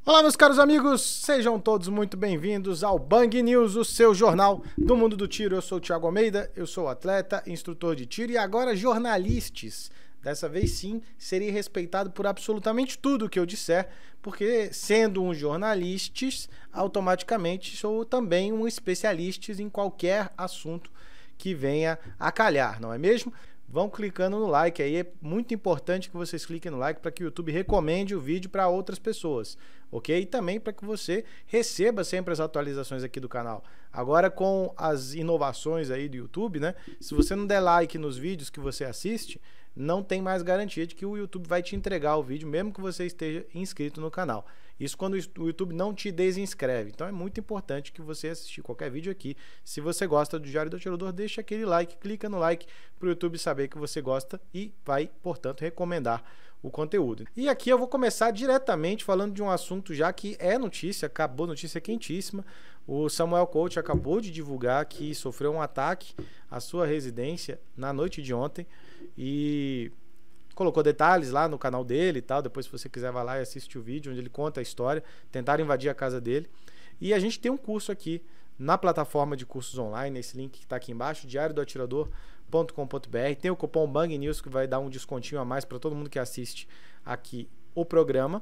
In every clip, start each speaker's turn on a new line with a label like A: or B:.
A: Olá, meus caros amigos, sejam todos muito bem-vindos ao Bang News, o seu jornal do mundo do tiro. Eu sou o Thiago Almeida, eu sou atleta, instrutor de tiro e agora jornalistas. Dessa vez sim, serei respeitado por absolutamente tudo que eu disser, porque sendo um jornalista, automaticamente sou também um especialista em qualquer assunto que venha a calhar, não é mesmo? Vão clicando no like aí, é muito importante que vocês cliquem no like para que o YouTube recomende o vídeo para outras pessoas, ok? E também para que você receba sempre as atualizações aqui do canal. Agora com as inovações aí do YouTube, né? Se você não der like nos vídeos que você assiste, não tem mais garantia de que o YouTube vai te entregar o vídeo, mesmo que você esteja inscrito no canal. Isso quando o YouTube não te desinscreve. Então é muito importante que você assistir qualquer vídeo aqui. Se você gosta do Diário do Atirador, deixa aquele like, clica no like para o YouTube saber que você gosta e vai, portanto, recomendar o conteúdo. E aqui eu vou começar diretamente falando de um assunto já que é notícia, acabou, notícia quentíssima. O Samuel Colt acabou de divulgar que sofreu um ataque à sua residência na noite de ontem e colocou detalhes lá no canal dele e tal. Depois, se você quiser, vai lá e assiste o vídeo onde ele conta a história. Tentaram invadir a casa dele. E a gente tem um curso aqui na plataforma de cursos online, esse link que está aqui embaixo, diariodoatirador.com.br. Tem o cupom Bang News que vai dar um descontinho a mais para todo mundo que assiste aqui o programa.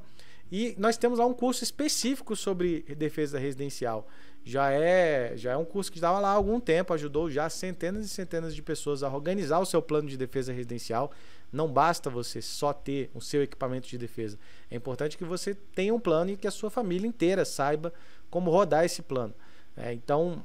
A: E nós temos lá um curso específico sobre defesa residencial. Já é um curso que estava lá há algum tempo, ajudou já centenas e centenas de pessoas a organizar o seu plano de defesa residencial. Não basta você só ter o seu equipamento de defesa. É importante que você tenha um plano e que a sua família inteira saiba como rodar esse plano. Então,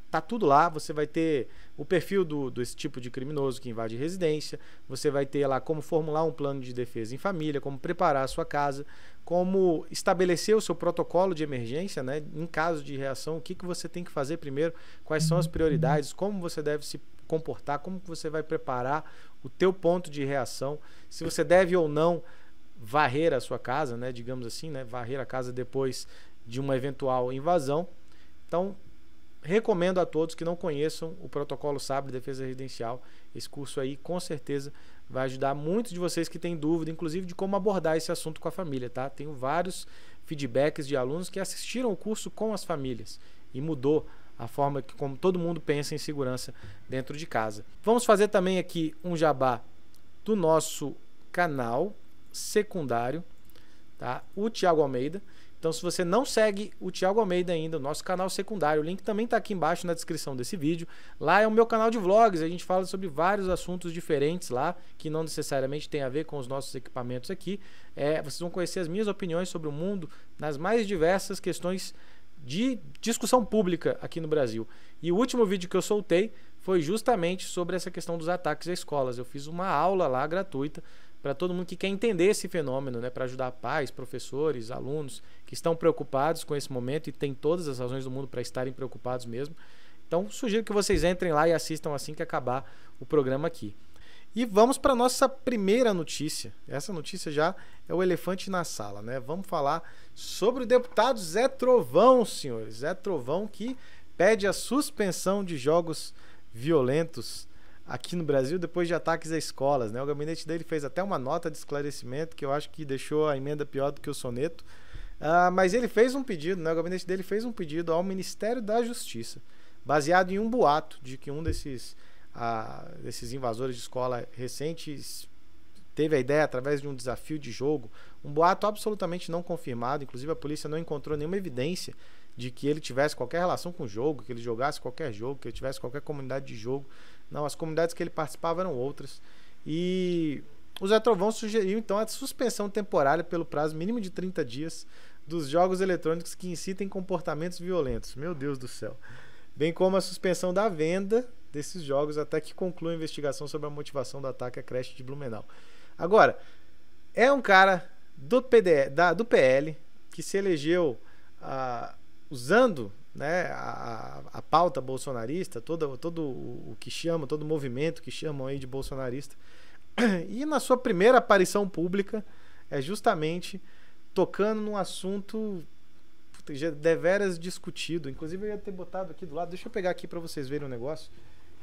A: tá tudo lá. Você vai ter o perfil desse tipo de criminoso que invade residência. Você vai ter lá como formular um plano de defesa em família, como preparar a sua casa, como estabelecer o seu protocolo de emergência, né? Em caso de reação, o que você tem que fazer primeiro, quais são as prioridades, como você deve se comportar, como você vai preparar o teu ponto de reação, se você deve ou não varrer a sua casa, né? Digamos assim, né? Varrer a casa depois de uma eventual invasão. Então, recomendo a todos que não conheçam o protocolo Sabre de Defesa Residencial. Esse curso aí com certeza vai ajudar muitos de vocês que têm dúvida, inclusive de como abordar esse assunto com a família, tá? Tenho vários feedbacks de alunos que assistiram o curso com as famílias e mudou a forma que como todo mundo pensa em segurança dentro de casa. Vamos fazer também aqui um jabá do nosso canal secundário, tá? O Thiago Almeida. Então, se você não segue o Thiago Almeida ainda, o nosso canal secundário, o link também está aqui embaixo na descrição desse vídeo. Lá é o meu canal de vlogs, a gente fala sobre vários assuntos diferentes lá, que não necessariamente tem a ver com os nossos equipamentos aqui. Vocês vão conhecer as minhas opiniões sobre o mundo nas mais diversas questões de discussão pública aqui no Brasil. E o último vídeo que eu soltei foi justamente sobre essa questão dos ataques às escolas. Eu fiz uma aula lá gratuita para todo mundo que quer entender esse fenômeno, né? Para ajudar pais, professores, alunos que estão preocupados com esse momento e tem todas as razões do mundo para estarem preocupados mesmo. Então, sugiro que vocês entrem lá e assistam assim que acabar o programa aqui. E vamos para a nossa primeira notícia. Essa notícia já é o elefante na sala, né? Vamos falar sobre o deputado Zé Trovão, senhores. Zé Trovão que pede a suspensão de jogos violentos aqui no Brasil depois de ataques a escolas, né? O gabinete dele fez até uma nota de esclarecimento que eu acho que deixou a emenda pior do que o soneto. Mas ele fez um pedido, né? O gabinete dele fez um pedido ao Ministério da Justiça, baseado em um boato de que um desses invasores de escola recentes teve a ideia através de um desafio de jogo, um boato absolutamente não confirmado. Inclusive a polícia não encontrou nenhuma evidência de que ele tivesse qualquer relação com o jogo, que ele jogasse qualquer jogo, que ele tivesse qualquer comunidade de jogo. Não, as comunidades que ele participava eram outras. E o Zé Trovão sugeriu então a suspensão temporária pelo prazo mínimo de 30 dias dos jogos eletrônicos que incitem comportamentos violentos. Meu Deus do céu. Bem como a suspensão da venda desses jogos até que conclua a investigação sobre a motivação do ataque à creche de Blumenau. Agora, é um cara do PL que se elegeu usando, né, a pauta bolsonarista, todo o que chama, todo o movimento que chamam aí de bolsonarista. E na sua primeira aparição pública é justamente tocando num assunto deveras discutido. Inclusive eu ia ter botado aqui do lado, deixa eu pegar aqui para vocês verem um negócio.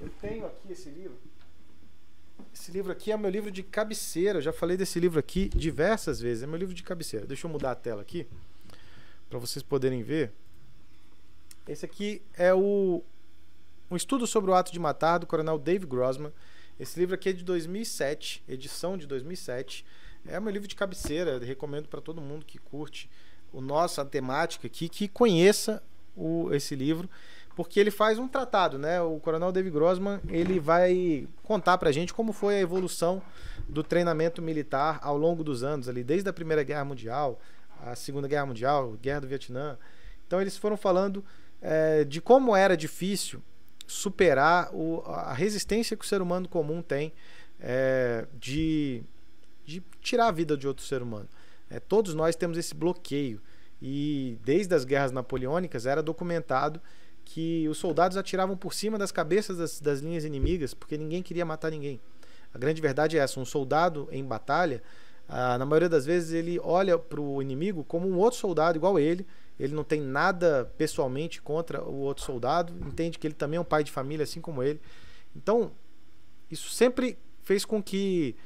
A: Eu tenho aqui esse livro. Esse livro aqui é meu livro de cabeceira. Eu já falei desse livro aqui diversas vezes. É meu livro de cabeceira. Deixa eu mudar a tela aqui. para vocês poderem ver. Esse aqui é um estudo sobre o ato de matar, do coronel Dave Grossman. Esse livro aqui é de 2007, edição de 2007. É meu livro de cabeceira, recomendo para todo mundo que curte a temática aqui, que conheça esse livro, porque ele faz um tratado, né? O coronel Dave Grossman, ele vai contar pra gente como foi a evolução do treinamento militar ao longo dos anos, ali, desde a Primeira Guerra Mundial, a Segunda Guerra Mundial, Guerra do Vietnã. Então eles foram falando de como era difícil superar a resistência que o ser humano comum tem de tirar a vida de outro ser humano. Todos nós temos esse bloqueio, e desde as guerras napoleônicas era documentado que os soldados atiravam por cima das cabeças das linhas inimigas porque ninguém queria matar ninguém. A grande verdade é essa: um soldado em batalha, na maioria das vezes ele olha para o inimigo como um outro soldado igual ele não tem nada pessoalmente contra o outro soldado, entende que ele também é um pai de família assim como ele. Então isso sempre fez com que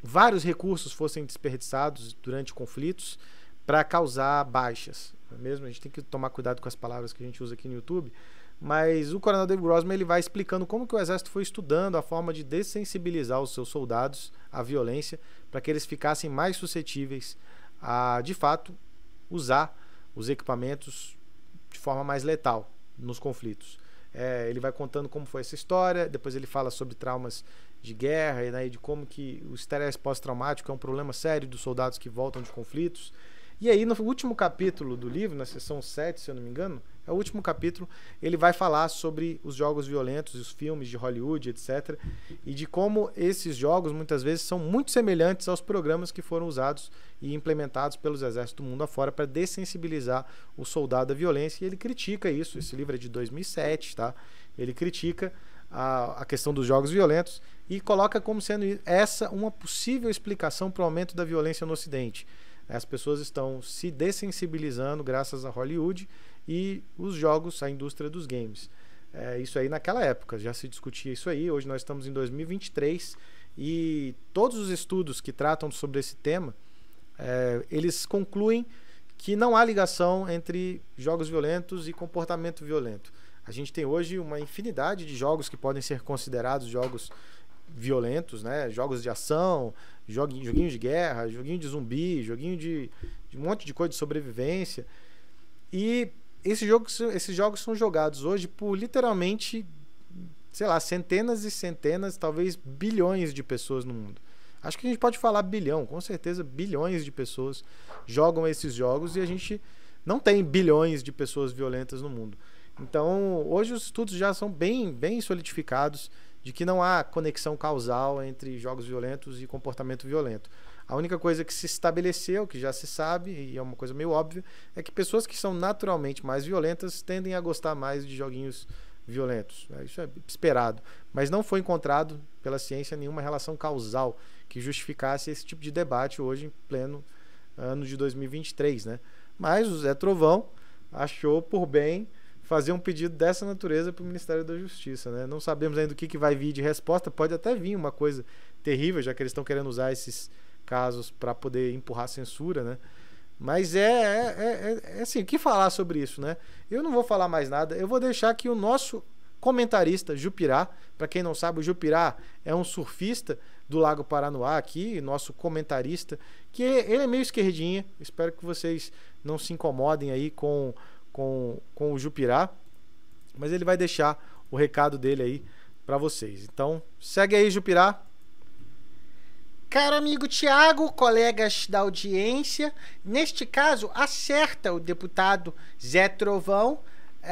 A: vários recursos fossem desperdiçados durante conflitos para causar baixas. Mesmo a gente tem que tomar cuidado com as palavras que a gente usa aqui no YouTube, mas o coronel Dave Grossman, ele vai explicando como que o exército foi estudando a forma de dessensibilizar os seus soldados à violência, para que eles ficassem mais suscetíveis a, de fato, usar os equipamentos de forma mais letal nos conflitos. Ele vai contando como foi essa história, depois ele fala sobre traumas de guerra, né, e de como que o estresse pós-traumático é um problema sério dos soldados que voltam de conflitos. E aí, no último capítulo do livro, na seção 7, se eu não me engano, é o último capítulo, ele vai falar sobre os jogos violentos, os filmes de Hollywood, etc. E de como esses jogos, muitas vezes, são muito semelhantes aos programas que foram usados e implementados pelos exércitos do mundo afora para dessensibilizar o soldado à violência. E ele critica isso. Esse livro é de 2007, tá? Ele critica a questão dos jogos violentos e coloca como sendo essa uma possível explicação para o aumento da violência no Ocidente. As pessoas estão se dessensibilizando graças a Hollywood e os jogos, a indústria dos games. Isso aí naquela época, já se discutia isso aí. Hoje nós estamos em 2023 e todos os estudos que tratam sobre esse tema, eles concluem que não há ligação entre jogos violentos e comportamento violento. A gente tem hoje uma infinidade de jogos que podem ser considerados jogos violentos, né? Jogos de ação, joguinho de guerra, joguinho de zumbi, joguinho de um monte de coisa de sobrevivência. E esses jogos são jogados hoje por literalmente, sei lá, centenas e centenas, talvez bilhões de pessoas no mundo. Acho que a gente pode falar bilhão, com certeza bilhões de pessoas jogam esses jogos e a gente não tem bilhões de pessoas violentas no mundo. Então, hoje os estudos já são bem solidificados de que não há conexão causal entre jogos violentos e comportamento violento. A única coisa que se estabeleceu, que já se sabe, e é uma coisa meio óbvia, é que pessoas que são naturalmente mais violentas tendem a gostar mais de joguinhos violentos. Isso é esperado. Mas não foi encontrado pela ciência nenhuma relação causal que justificasse esse tipo de debate hoje em pleno ano de 2023, né? Mas o Zé Trovão achou por bem fazer um pedido dessa natureza para o Ministério da Justiça, né? Não sabemos ainda o que vai vir de resposta, pode até vir uma coisa terrível, já que eles estão querendo usar esses casos para poder empurrar censura, né? Mas assim, o que falar sobre isso, né? Eu não vou falar mais nada, eu vou deixar que o nosso comentarista Jupirá, para quem não sabe, o Jupirá é um surfista do Lago Paranoá aqui, nosso comentarista, que ele é meio esquerdinha, espero que vocês não se incomodem aí com o Jupirá, mas ele vai deixar o recado dele aí para vocês. Então, segue aí, Jupirá.
B: Caro amigo Tiago, colegas da audiência, neste caso, acerta o deputado Zé Trovão,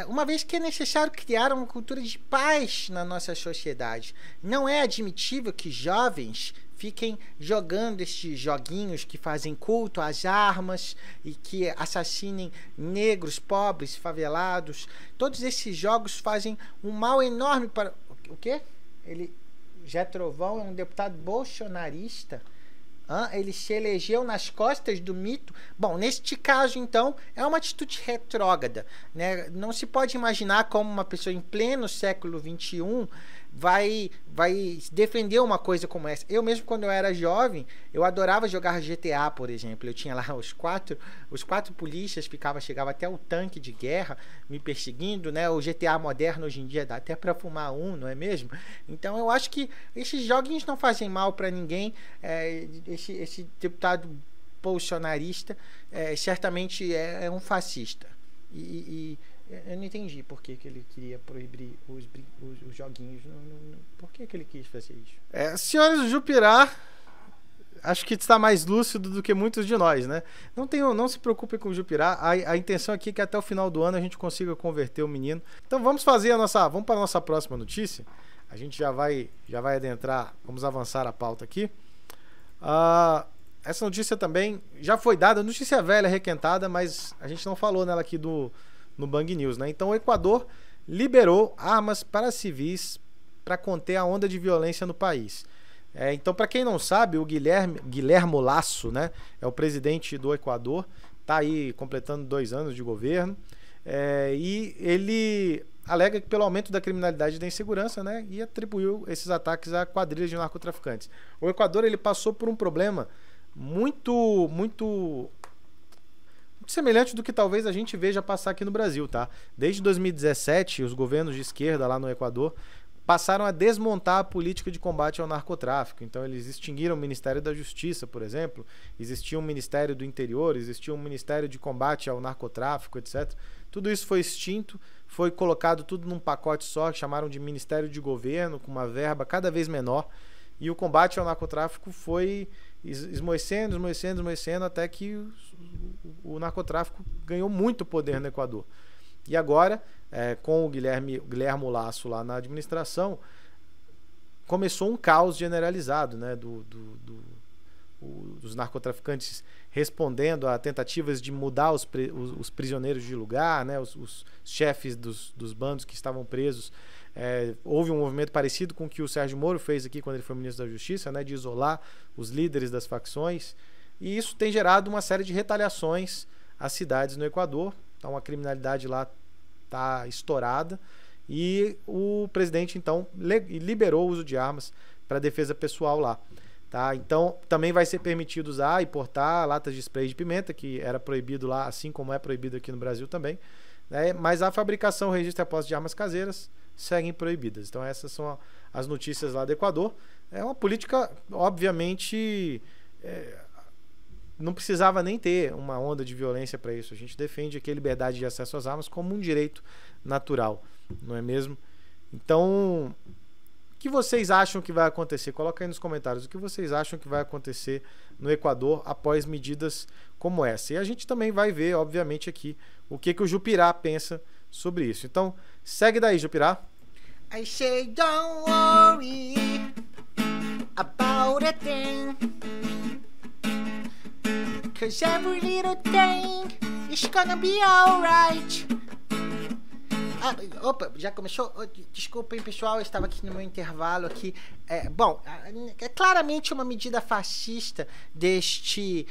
B: uma vez que é necessário criar uma cultura de paz na nossa sociedade. Não é admitível que jovens fiquem jogando estes joguinhos que fazem culto às armas e que assassinem negros, pobres, favelados. Todos esses jogos fazem um mal enorme para... O quê? Zé Trovão é um deputado bolsonarista? Ele se elegeu nas costas do mito? Bom, neste caso, então, é uma atitude retrógrada, né? Não se pode imaginar como uma pessoa em pleno século XXI vai defender uma coisa como essa. Eu mesmo, quando eu era jovem, eu adorava jogar GTA, por exemplo. Eu tinha lá os quatro polícias, chegava até o tanque de guerra me perseguindo, né? O GTA moderno hoje em dia dá até para fumar um, não é mesmo? Então eu acho que esses joguinhos não fazem mal para ninguém. Esse deputado bolsonarista certamente é um fascista. E eu não entendi por que ele queria proibir os joguinhos. Por que ele quis fazer isso?
A: Senhores, o Jupirá acho que está mais lúcido do que muitos de nós, né? Não se preocupem com o Jupirá. A intenção aqui é que até o final do ano a gente consiga converter o menino. Então vamos para a nossa próxima notícia. A gente já vai adentrar, vamos avançar a pauta aqui. Essa notícia também já foi dada, notícia velha, requentada, mas a gente não falou nela aqui no Bang News, né? Então o Equador liberou armas para civis para conter a onda de violência no país. Então, para quem não sabe, o Guilherme Lasso, né, é o presidente do Equador, está aí completando 2 anos de governo, e ele alega que pelo aumento da criminalidade e da insegurança, né, e atribuiu esses ataques a quadrilhas de narcotraficantes. O Equador ele passou por um problema muito semelhante do que talvez a gente veja passar aqui no Brasil, tá? Desde 2017, os governos de esquerda lá no Equador passaram a desmontar a política de combate ao narcotráfico. Então eles extinguiram o Ministério da Justiça, por exemplo, existia um Ministério do Interior, existia um Ministério de Combate ao Narcotráfico, etc. Tudo isso foi extinto, foi colocado tudo num pacote só, que chamaram de Ministério de Governo, com uma verba cada vez menor, e o combate ao narcotráfico foi esmoecendo, até que o narcotráfico ganhou muito poder no Equador. E agora, com o Guilherme Lasso lá na administração, começou um caos generalizado, né, dos narcotraficantes respondendo a tentativas de mudar os prisioneiros de lugar, né, os chefes dos bandos que estavam presos. Houve um movimento parecido com o que o Sérgio Moro fez aqui quando ele foi ministro da Justiça, né, de isolar os líderes das facções, e isso tem gerado uma série de retaliações às cidades no Equador. Então a criminalidade lá está estourada e o presidente então liberou o uso de armas para defesa pessoal lá, tá? Então também vai ser permitido usar e portar latas de spray de pimenta, que era proibido lá, assim como é proibido aqui no Brasil também, né? Mas a fabricação, o registro e a posse de armas caseiras seguem proibidas. Então essas são as notícias lá do Equador. É uma política, obviamente, não precisava nem ter uma onda de violência para isso. A gente defende aqui a liberdade de acesso às armas como um direito natural, não é mesmo? Então, o que vocês acham que vai acontecer? Coloca aí nos comentários o que vocês acham que vai acontecer no Equador após medidas como essa. E a gente também vai ver, obviamente, aqui o que o Jupirá pensa sobre isso. Então, segue daí, Jupirá.
B: I say don't worry about a thing, 'cause every little thing is gonna be alright. Opa, já começou? Desculpem, pessoal, eu estava aqui no meu intervalo aqui. Bom, é claramente uma medida fascista deste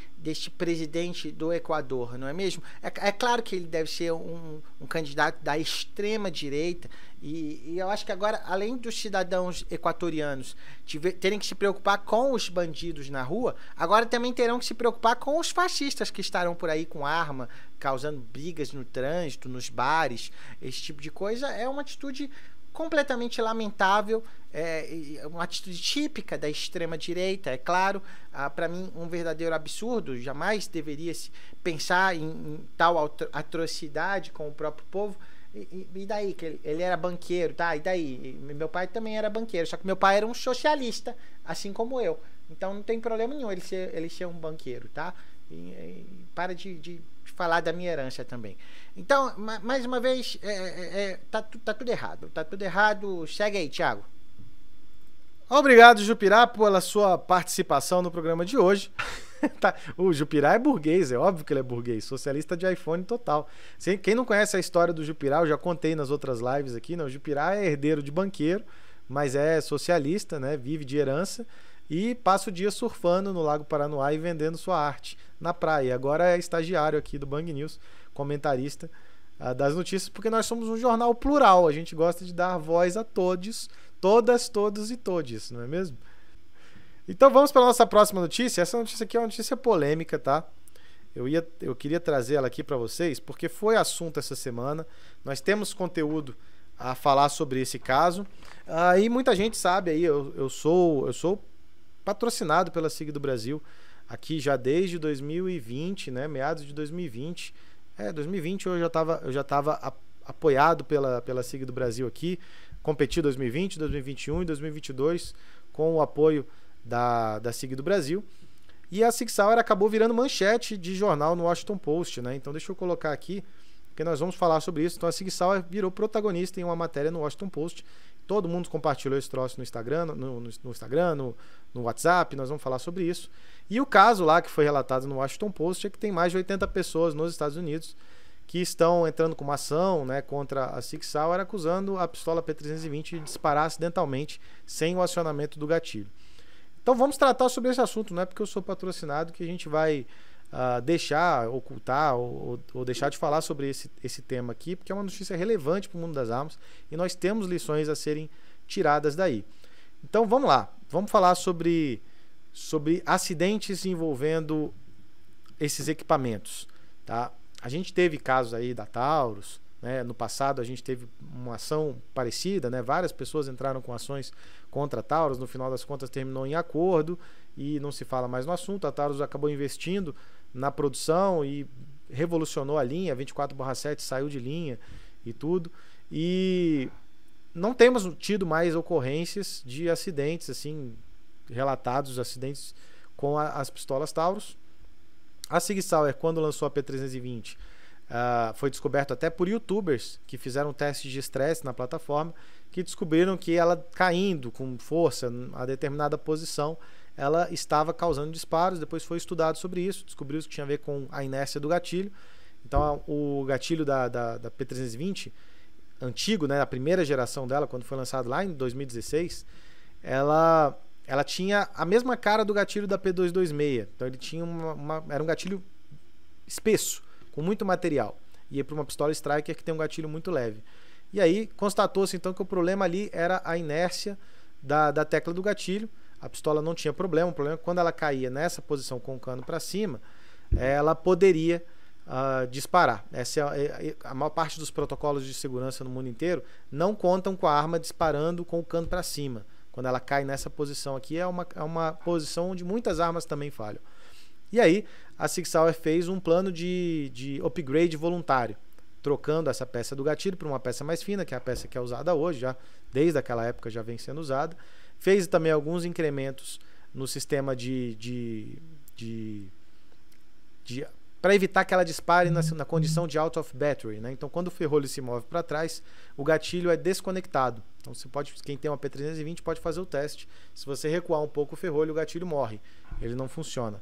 B: presidente do Equador, não é mesmo? É claro que ele deve ser um candidato da extrema direita, e eu acho que agora, além dos cidadãos equatorianos terem que se preocupar com os bandidos na rua, agora também terão que se preocupar com os fascistas que estarão por aí com arma, causando brigas no trânsito, nos bares. Esse tipo de coisa é uma atitude completamente lamentável, uma atitude típica da extrema-direita, é claro. Para mim, um verdadeiro absurdo. Jamais deveria se pensar em tal atrocidade com o próprio povo. E daí? Que ele era banqueiro, tá? E daí? Meu pai também era banqueiro, só que meu pai era um socialista, assim como eu. Então não tem problema nenhum ele ser um banqueiro, tá? E para de falar da minha herança também. Então, mais uma vez, tá tudo errado. Tá tudo errado. Segue aí, Thiago.
A: Obrigado, Jupirá, pela sua participação no programa de hoje. Tá. O Jupirá é burguês, é óbvio que ele é burguês, socialista de iPhone total. Quem não conhece a história do Jupirá, eu já contei nas outras lives aqui, né? O Jupirá é herdeiro de banqueiro, mas é socialista, né? Vive de herança e passa o dia surfando no Lago Paranoá e vendendo sua arte na praia. Agora é estagiário aqui do Bang News, comentarista das notícias, porque nós somos um jornal plural, a gente gosta de dar voz a todos todas, todos e todes, não é mesmo? Então vamos para a nossa próxima notícia. Essa notícia aqui é uma notícia polêmica, tá? Eu queria trazer ela aqui para vocês porque foi assunto essa semana. Nós temos conteúdo a falar sobre esse caso. E muita gente sabe aí, eu sou patrocinado pela SIG do Brasil aqui já desde 2020, né? Meados de 2020. 2020 eu já estava apoiado pela SIG do Brasil aqui. Competi 2020, 2021 e 2022 com o apoio da SIG do Brasil. E a Sig Sauer acabou virando manchete de jornal no Washington Post, né? Então deixa eu colocar aqui, porque nós vamos falar sobre isso. Então a Sig Sauer virou protagonista em uma matéria no Washington Post. Todo mundo compartilhou esse troço no Instagram, no WhatsApp, nós vamos falar sobre isso. E o caso lá que foi relatado no Washington Post é que tem mais de 80 pessoas nos Estados Unidos que estão entrando com uma ação, né, contra a Sig Sauer, acusando a pistola P320 de disparar acidentalmente sem o acionamento do gatilho. Então vamos tratar sobre esse assunto, não é porque eu sou patrocinado que a gente vai deixar, ocultar ou deixar de falar sobre esse tema aqui, porque é uma notícia relevante para o mundo das armas e nós temos lições a serem tiradas daí. Então vamos lá, vamos falar sobre acidentes envolvendo esses equipamentos, tá? A gente teve casos aí da Taurus, né? No passado a gente teve uma ação parecida, né? Várias pessoas entraram com ações contra a Taurus, no final das contas terminou em acordo e não se fala mais no assunto. A Taurus acabou investindo na produção e revolucionou a linha, 24/7 saiu de linha e tudo, e não temos tido mais ocorrências de acidentes assim, relatados acidentes com as pistolas Taurus. A Sig Sauer, quando lançou a P320, foi descoberto até por youtubers que fizeram testes de estresse na plataforma, que descobriram que ela caindo com força a determinada posição, ela estava causando disparos. Depois foi estudado sobre isso, descobriu que tinha a ver com a inércia do gatilho. Então o gatilho da P320 antigo, né, a primeira geração dela, quando foi lançado lá em 2016, ela tinha a mesma cara do gatilho da P226. Então ele tinha era um gatilho espesso, com muito material. Ia para uma pistola Striker que tem um gatilho muito leve. E aí constatou-se então que o problema ali era a inércia da tecla do gatilho. A pistola não tinha problema. O problema é que quando ela caía nessa posição com o cano para cima, ela poderia disparar. A maior parte dos protocolos de segurança no mundo inteiro não contam com a arma disparando com o cano para cima. Quando ela cai nessa posição aqui, é uma posição onde muitas armas também falham. E aí a Sig Sauer fez um plano de upgrade voluntário, trocando essa peça do gatilho por uma peça mais fina, que é a peça que é usada hoje, já desde aquela época já vem sendo usada. Fez também alguns incrementos no sistema para evitar que ela dispare na condição de out of battery, né? Então quando o ferrolho se move para trás, o gatilho é desconectado. Então quem tem uma P320 pode fazer o teste. Se você recuar um pouco o ferrolho, o gatilho morre, ele não funciona.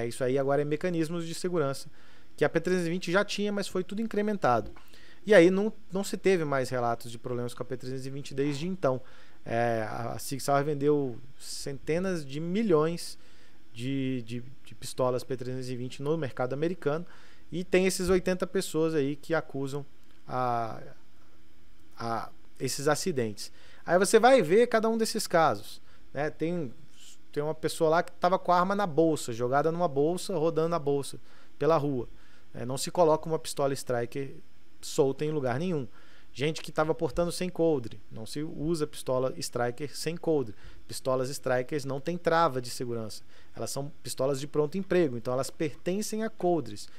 A: Isso aí agora é mecanismos de segurança que a P320 já tinha, mas foi tudo incrementado. E aí não se teve mais relatos de problemas com a P320 desde então. A Sig Sauer vendeu centenas de milhões de pistolas P320 no mercado americano, e tem esses 80 pessoas aí que acusam esses acidentes. Aí você vai ver cada um desses casos, né? Tem uma pessoa lá que estava com a arma na bolsa, jogada numa bolsa, rodando na bolsa pela rua. Não se coloca uma pistola Striker solta em lugar nenhum. Gente que estava portando sem coldre, não se usa pistola Striker sem coldre. Pistolas Strikers não tem trava de segurança, elas são pistolas de pronto emprego, então elas pertencem a coldres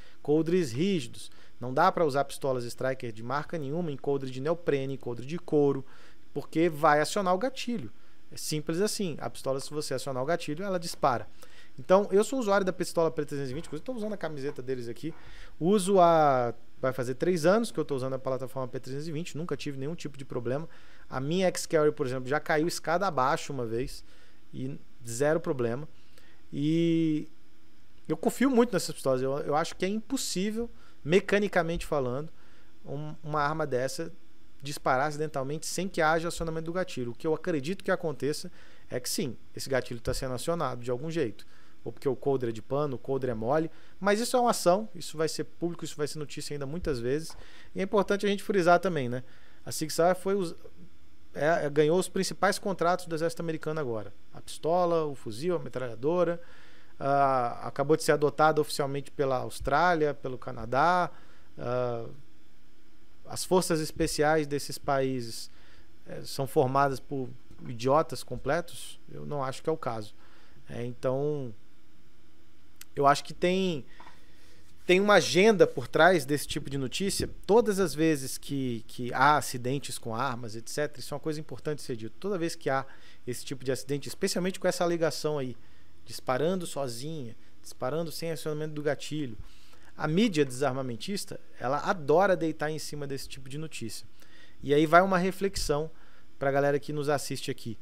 A: rígidos. Não dá para usar pistolas Striker de marca nenhuma em coldre de neoprene, coldre de couro, porque vai acionar o gatilho. É simples assim. A pistola, se você acionar o gatilho, ela dispara. Então, eu sou usuário da pistola P320, inclusive estou usando a camiseta deles aqui. Vai fazer 3 anos que eu estou usando a plataforma P320, nunca tive nenhum tipo de problema. A minha X-Carry, por exemplo, já caiu escada abaixo uma vez e zero problema. E eu confio muito nessas pistolas. Eu acho que é impossível, mecanicamente falando, uma arma dessa disparar acidentalmente sem que haja acionamento do gatilho. O que eu acredito que aconteça é que sim, esse gatilho está sendo acionado de algum jeito. Ou porque o coldre é de pano, o coldre é mole. Mas isso é uma ação, isso vai ser público, isso vai ser notícia ainda muitas vezes. E é importante a gente frisar também, né? A Sig Sauer ganhou os principais contratos do exército americano agora. A pistola, o fuzil, a metralhadora. Acabou de ser adotada oficialmente pela Austrália, pelo Canadá. As forças especiais desses países são formadas por idiotas completos? Eu não acho que é o caso. Então, eu acho que tem uma agenda por trás desse tipo de notícia. Todas as vezes que há acidentes com armas, etc., isso é uma coisa importante ser dito. Toda vez que há esse tipo de acidente, especialmente com essa alegação aí, disparando sozinha, disparando sem acionamento do gatilho, a mídia desarmamentista, ela adora deitar em cima desse tipo de notícia. E aí vai uma reflexão para a galera que nos assiste aqui.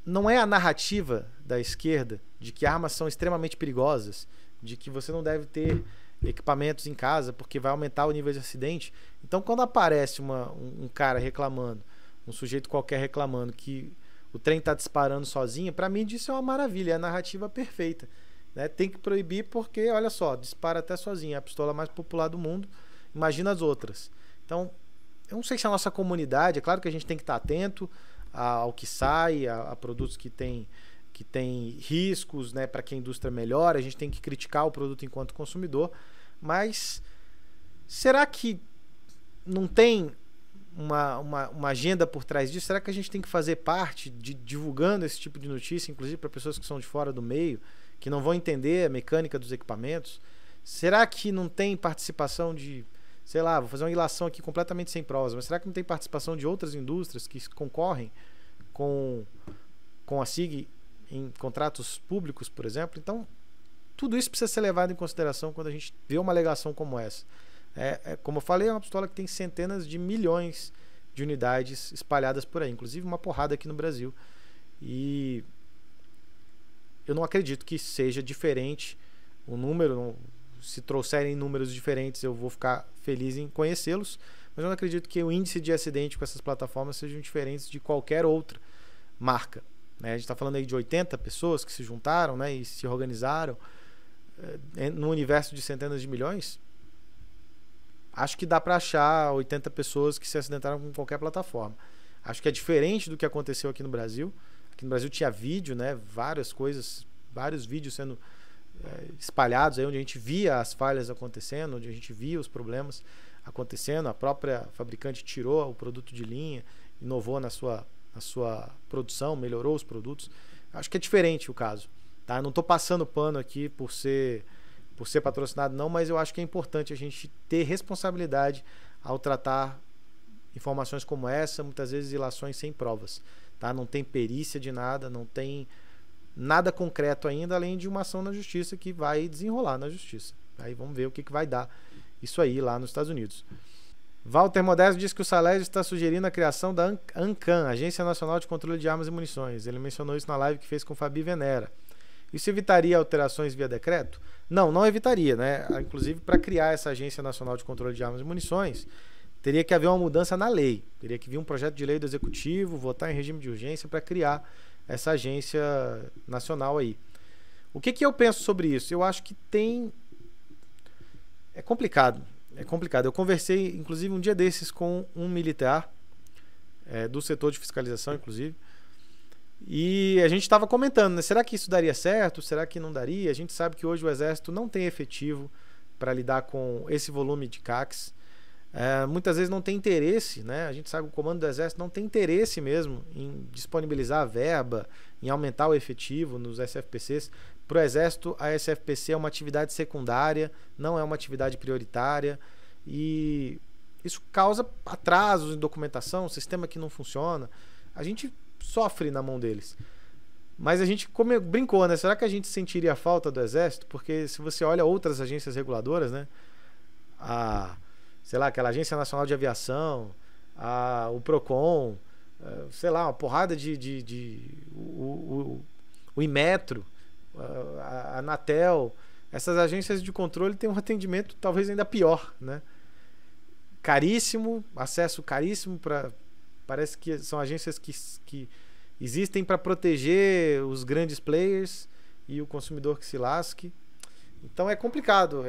A: Não é a narrativa da esquerda de que armas são extremamente perigosas, de que você não deve ter equipamentos em casa porque vai aumentar o nível de acidente. Então, quando aparece um cara reclamando, um sujeito qualquer reclamando que o trem está disparando sozinho, para mim isso é uma maravilha, é a narrativa perfeita. Né? Tem que proibir porque, olha só, dispara até sozinho, é a pistola mais popular do mundo, imagina as outras. Então, eu não sei se a nossa comunidade, é claro que a gente tem que estar atento ao que sai, a produtos que tem riscos, né, para que a indústria melhore, a gente tem que criticar o produto enquanto consumidor, mas será que não tem uma agenda por trás disso? Será que a gente tem que fazer parte de divulgando esse tipo de notícia, inclusive para pessoas que são de fora do meio, que não vão entender a mecânica dos equipamentos? Será que não tem participação de, sei lá, vou fazer uma ilação aqui completamente sem provas, mas será que não tem participação de outras indústrias que concorrem com a SIG em contratos públicos, por exemplo? Então, tudo isso precisa ser levado em consideração quando a gente vê uma alegação como essa. Como eu falei, é uma pistola que tem centenas de milhões de unidades espalhadas por aí, inclusive uma porrada aqui no Brasil. E eu não acredito que seja diferente o número. Se trouxerem números diferentes, eu vou ficar feliz em conhecê-los, mas eu não acredito que o índice de acidente com essas plataformas sejam diferentes de qualquer outra marca. Né? A gente está falando aí de 80 pessoas que se juntaram, né, e se organizaram no universo de centenas de milhões. Acho que dá para achar 80 pessoas que se acidentaram com qualquer plataforma. Acho que é diferente do que aconteceu aqui no Brasil. Aqui no Brasil tinha vídeo, né, várias coisas, vários vídeos sendo espalhados aí, onde a gente via as falhas acontecendo, onde a gente via os problemas acontecendo. A própria fabricante tirou o produto de linha, inovou na sua produção, melhorou os produtos. Acho que é diferente o caso, tá? Não estou passando pano aqui por ser patrocinado, não, mas eu acho que é importante a gente ter responsabilidade ao tratar informações como essa, muitas vezes ilações sem provas, tá? Não tem perícia de nada, não tem nada concreto ainda, além de uma ação na justiça que vai desenrolar na justiça. Aí vamos ver o que vai dar isso aí lá nos Estados Unidos. Walter Modesto diz que o Salésio está sugerindo a criação da ANCAM, Agência Nacional de Controle de Armas e Munições. Ele mencionou isso na live que fez com o Fabi Venera. Isso evitaria alterações via decreto? Não evitaria, né? Inclusive, para criar essa Agência Nacional de Controle de Armas e Munições, teria que haver uma mudança na lei. Teria que vir um projeto de lei do Executivo, votar em regime de urgência para criar essa agência nacional aí. O que eu penso sobre isso? Eu acho que é complicado. É complicado. Eu conversei, inclusive, um dia desses com um militar do setor de fiscalização, inclusive, e a gente estava comentando, né? Será que isso daria certo? Será que não daria? A gente sabe que hoje o Exército não tem efetivo para lidar com esse volume de CACs. Muitas vezes não tem interesse, né? A gente sabe que o comando do Exército não tem interesse mesmo em disponibilizar a verba, em aumentar o efetivo nos SFPCs. Para o Exército, a SFPC é uma atividade secundária, não é uma atividade prioritária, e isso causa atrasos em documentação, sistema que não funciona. A gente sofre na mão deles. Mas a gente brincou, né? Será que a gente sentiria falta do Exército? Porque se você olha outras agências reguladoras, né? Sei lá, aquela Agência Nacional de Aviação, o PROCON, sei lá, uma porrada o Inmetro, a Anatel, essas agências de controle têm um atendimento talvez ainda pior, né? Caríssimo, acesso caríssimo, parece que são agências que existem para proteger os grandes players e o consumidor que se lasque. Então é complicado.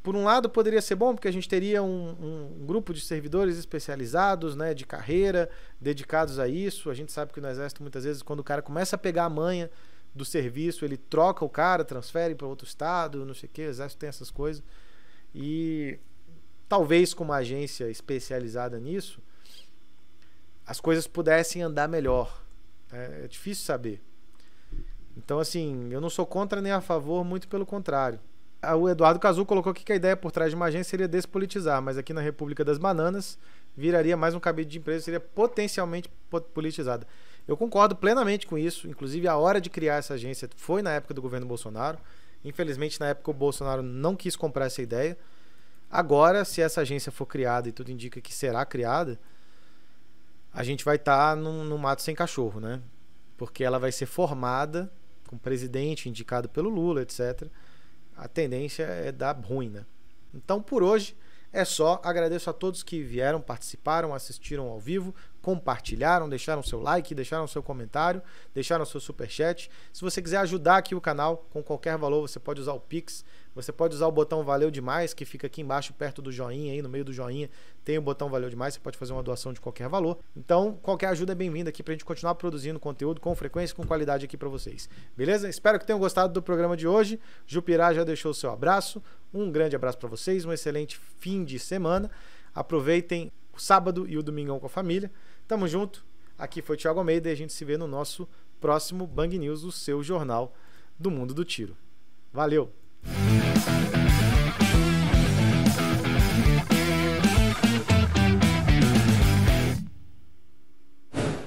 A: por um lado poderia ser bom, porque a gente teria um grupo de servidores especializados, né, de carreira, dedicados a isso. A gente sabe que no Exército, muitas vezes, quando o cara começa a pegar a manha do serviço, ele troca o cara, transfere para outro estado, não sei o que, o Exército tem essas coisas. E talvez com uma agência especializada nisso, as coisas pudessem andar melhor. É difícil saber. Então, assim, eu não sou contra nem a favor, muito pelo contrário. O Eduardo Cazu colocou aqui que a ideia por trás de uma agência seria despolitizar, mas aqui na República das Bananas viraria mais um cabide de empresa, seria potencialmente politizada. Eu concordo plenamente com isso. Inclusive, a hora de criar essa agência foi na época do governo Bolsonaro. Infelizmente, na época, o Bolsonaro não quis comprar essa ideia. Agora, se essa agência for criada, e tudo indica que será criada, a gente vai estar num mato sem cachorro, né? Porque ela vai ser formada com presidente indicado pelo Lula, etc. A tendência é dar ruim, né? Então, por hoje, é só. Agradeço a todos que vieram, participaram, assistiram ao vivo, compartilharam, deixaram seu like, deixaram seu comentário, deixaram seu superchat. Se você quiser ajudar aqui o canal com qualquer valor, você pode usar o Pix, você pode usar o botão Valeu Demais, que fica aqui embaixo, perto do joinha, aí no meio do joinha tem o botão Valeu Demais, você pode fazer uma doação de qualquer valor. Então, qualquer ajuda é bem-vinda aqui pra gente continuar produzindo conteúdo com frequência e com qualidade aqui pra vocês. Beleza? Espero que tenham gostado do programa de hoje. Jupirá já deixou o seu abraço. Um grande abraço pra vocês, um excelente fim de semana. Aproveitem o sábado e o domingão com a família. Tamo junto. Aqui foi o Thiago Almeida e a gente se vê no nosso próximo Bang News, o seu jornal do mundo do tiro. Valeu!